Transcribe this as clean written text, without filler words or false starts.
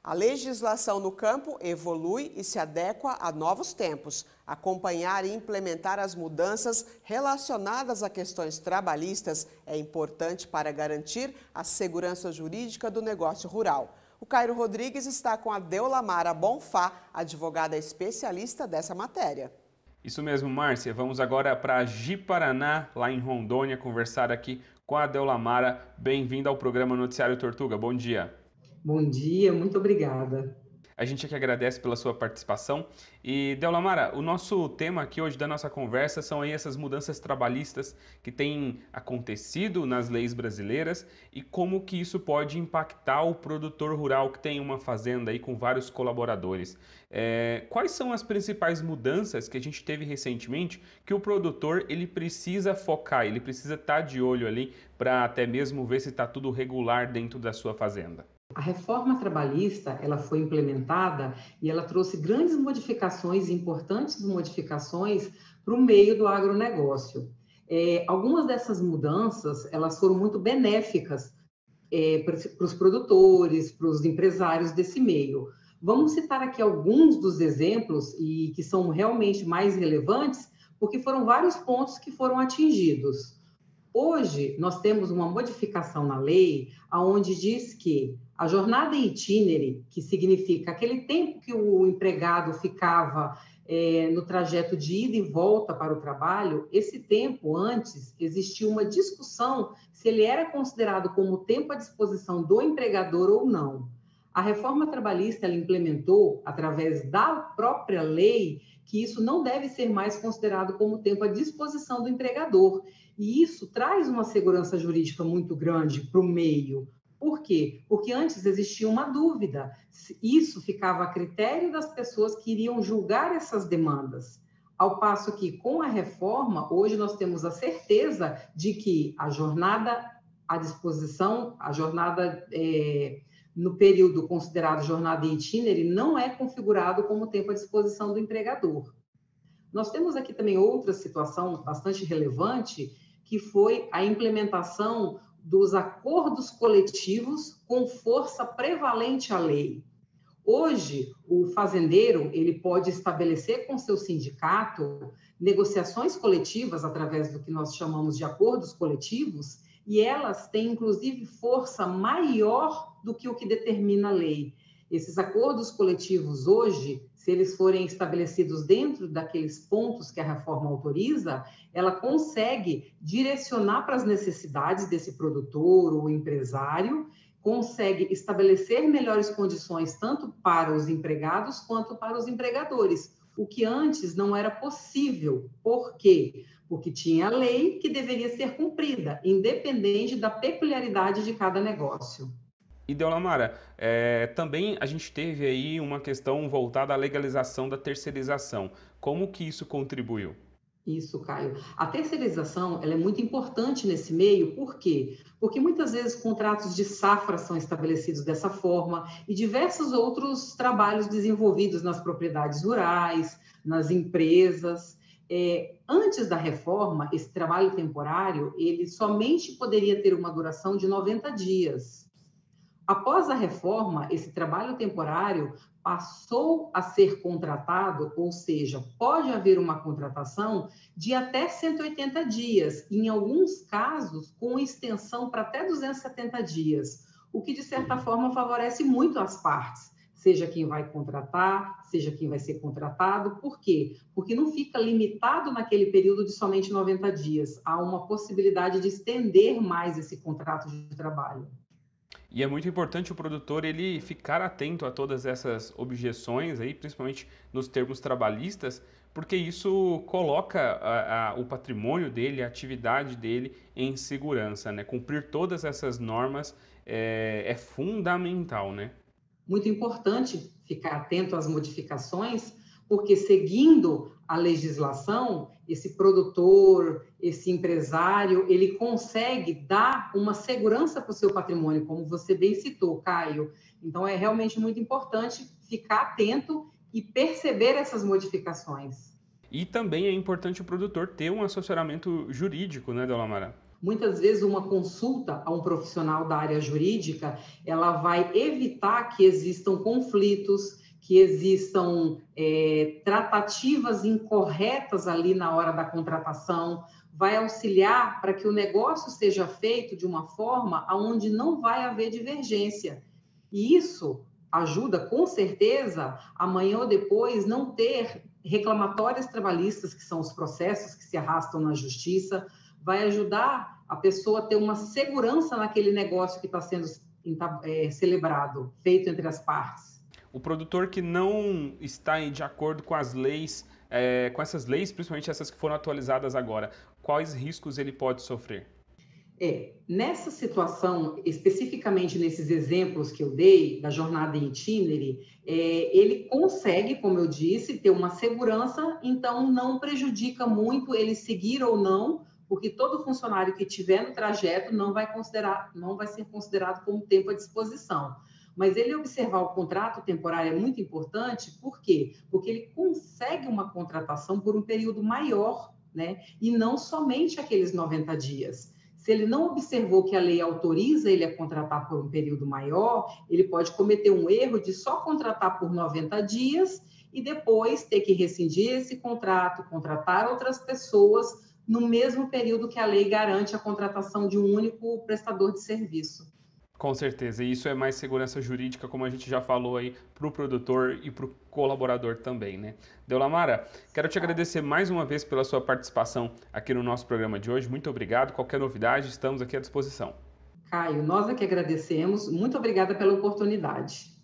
A legislação no campo evolui e se adequa a novos tempos. Acompanhar e implementar as mudanças relacionadas a questões trabalhistas é importante para garantir a segurança jurídica do negócio rural. O Cairo Rodrigues está com a Deolamara Bonfá, advogada especialista dessa matéria. Isso mesmo, Márcia. Vamos agora para Ji-Paraná, lá em Rondônia, conversar aqui com a Deolamara. Bem-vinda ao programa Noticiário Tortuga. Bom dia. Bom dia, muito obrigada. A gente aqui agradece pela sua participação. E, Deolamara, o nosso tema aqui hoje da nossa conversa são aí essas mudanças trabalhistas que têm acontecido nas leis brasileiras e como que isso pode impactar o produtor rural que tem uma fazenda aí com vários colaboradores. Quais são as principais mudanças que a gente teve recentemente que o produtor ele precisa focar, ele precisa estar de olho ali para até mesmo ver se está tudo regular dentro da sua fazenda? A reforma trabalhista, ela foi implementada e ela trouxe grandes modificações, importantes modificações para o meio do agronegócio. Algumas dessas mudanças, elas foram muito benéficas para os produtores, para os empresários desse meio. Vamos citar aqui alguns dos exemplos e que são realmente mais relevantes, porque foram vários pontos que foram atingidos. Hoje, nós temos uma modificação na lei, onde diz que a jornada em itinere, que significa aquele tempo que o empregado ficava no trajeto de ida e volta para o trabalho, esse tempo antes existia uma discussão se ele era considerado como tempo à disposição do empregador ou não. A reforma trabalhista ela implementou, através da própria lei, que isso não deve ser mais considerado como tempo à disposição do empregador. E isso traz uma segurança jurídica muito grande para o meio. Por quê? Porque antes existia uma dúvida. Isso ficava a critério das pessoas que iriam julgar essas demandas. Ao passo que, com a reforma, hoje nós temos a certeza de que a jornada à disposição, a jornada no período considerado jornada em itinere, não é configurado como tempo à disposição do empregador. Nós temos aqui também outra situação bastante relevante, que foi a implementação dos acordos coletivos com força prevalente à lei. Hoje, o fazendeiro ele pode estabelecer com seu sindicato negociações coletivas através do que nós chamamos de acordos coletivos, e elas têm, inclusive, força maior do que o que determina a lei. Esses acordos coletivos hoje, se eles forem estabelecidos dentro daqueles pontos que a reforma autoriza, ela consegue direcionar para as necessidades desse produtor ou empresário, consegue estabelecer melhores condições tanto para os empregados quanto para os empregadores, o que antes não era possível. Por quê? Porque tinha a lei que deveria ser cumprida, independente da peculiaridade de cada negócio. E, Deolamara, também a gente teve aí uma questão voltada à legalização da terceirização. Como que isso contribuiu? Isso, Caio. A terceirização ela é muito importante nesse meio, por quê? Porque muitas vezes contratos de safra são estabelecidos dessa forma e diversos outros trabalhos desenvolvidos nas propriedades rurais, nas empresas. Antes da reforma, esse trabalho temporário, ele somente poderia ter uma duração de 90 dias. Após a reforma, esse trabalho temporário passou a ser contratado, ou seja, pode haver uma contratação de até 180 dias, em alguns casos com extensão para até 270 dias, o que de certa forma favorece muito as partes, seja quem vai contratar, seja quem vai ser contratado. Por quê? Porque não fica limitado naquele período de somente 90 dias, há uma possibilidade de estender mais esse contrato de trabalho. E é muito importante o produtor ele ficar atento a todas essas objeções aí, principalmente nos termos trabalhistas, porque isso coloca o patrimônio dele, a atividade dele em segurança, né? Cumprir todas essas normas é fundamental, né? Muito importante ficar atento às modificações, porque seguindo a legislação, esse produtor, esse empresário, ele consegue dar uma segurança para o seu patrimônio, como você bem citou, Caio. Então, é realmente muito importante ficar atento e perceber essas modificações. E também é importante o produtor ter um assessoramento jurídico, né, Deolamara? Muitas vezes uma consulta a um profissional da área jurídica, ela vai evitar que existam conflitos, que existam tratativas incorretas ali na hora da contratação, vai auxiliar para que o negócio seja feito de uma forma onde não vai haver divergência. E isso ajuda, com certeza, amanhã ou depois, não ter reclamatórios trabalhistas, que são os processos que se arrastam na justiça, vai ajudar a pessoa a ter uma segurança naquele negócio que está sendo celebrado, feito entre as partes. O produtor que não está de acordo com as leis, com essas leis, principalmente essas que foram atualizadas agora, quais riscos ele pode sofrer? Nessa situação, especificamente nesses exemplos que eu dei, da jornada em itinere, ele consegue, como eu disse, ter uma segurança, então não prejudica muito ele seguir ou não, porque todo funcionário que estiver no trajeto não vai ser considerado como tempo à disposição. Mas ele observar o contrato temporário é muito importante, por quê? Porque ele consegue uma contratação por um período maior, né? E não somente aqueles 90 dias. Se ele não observou que a lei autoriza ele a contratar por um período maior, ele pode cometer um erro de só contratar por 90 dias e depois ter que rescindir esse contrato, contratar outras pessoas no mesmo período que a lei garante a contratação de um único prestador de serviço. Com certeza, e isso é mais segurança jurídica, como a gente já falou aí, para o produtor e para o colaborador também, né? Deolamara, quero te agradecer mais uma vez pela sua participação aqui no nosso programa de hoje. Muito obrigado. Qualquer novidade, estamos aqui à disposição. Caio, nós é que agradecemos. Muito obrigada pela oportunidade.